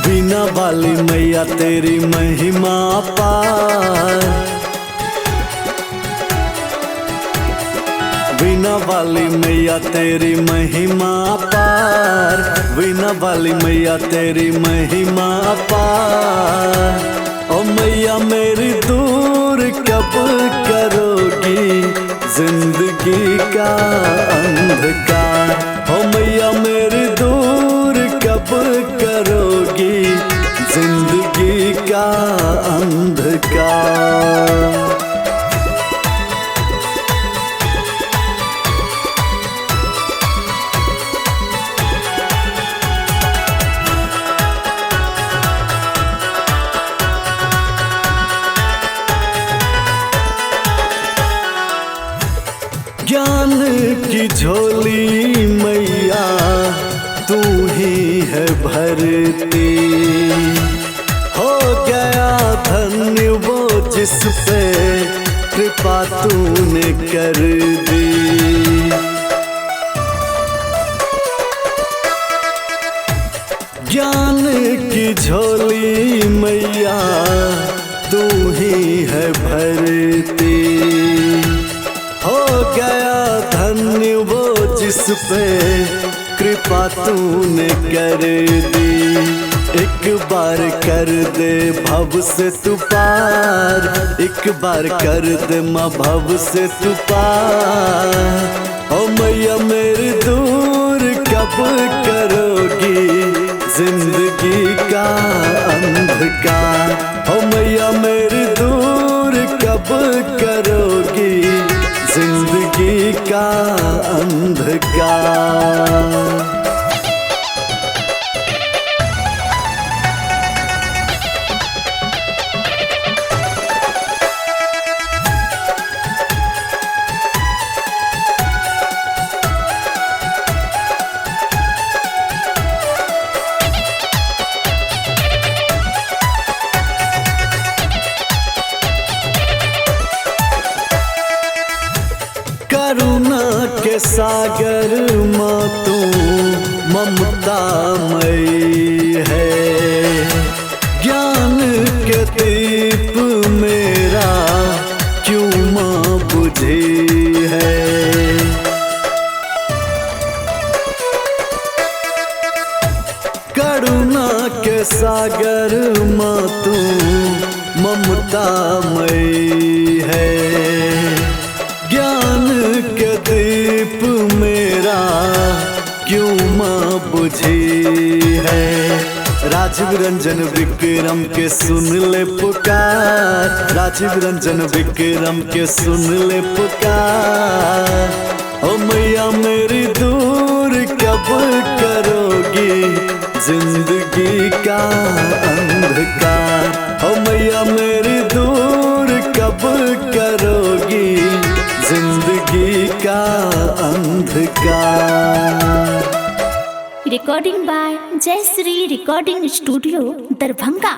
बीना वाली मैया तेरी महिमा पार, बीना वाली मैया तेरी महिमा पार, बीना वाली मैया तेरी महिमा पार। ओ मैया मेरी दूर कब करोगी जिंदगी का अंधकार। ओ मैया मेरी दूर कब करोगी जिंदगी का अंधकार। ज्ञान की झोली मैया तू ही है भरती, हो गया धन्य वो जिस पे कृपा तूने कर दी। ज्ञान की झोली मैया तू ही है भरती, हो गया धन्य वो जिस पे कृपा तूने कर दी। एक बार कर दे भव से तू पार, एक बार कर दे माँ भव से तू पार। ओ मैया मेरी दूर कब करोगी जिंदगी का अंधकार। ओ मैया मेरी दूर कब करोगी जिंदगी का अंधकार। करुणा के सागर माँ तू ममता मई है, ज्ञान के दीप मेरा क्यों माँ बुझी है। करुणा के सागर माँ तू ममता मई है, ज्ञान के दीप मेरा क्यों माँ बुझी है। राजीव रंजन विक्रम के सुन ले पुकार, राजीव रंजन विक्रम के सुन ले पुकार। ओ मैया मेरी दूर कब करोगी जिंदगी का अंधकार। ओ मैया मेरी दूर कब करोगी जिंदगी का अंधकार। Recording by Jayashree recording studio Darbhanga.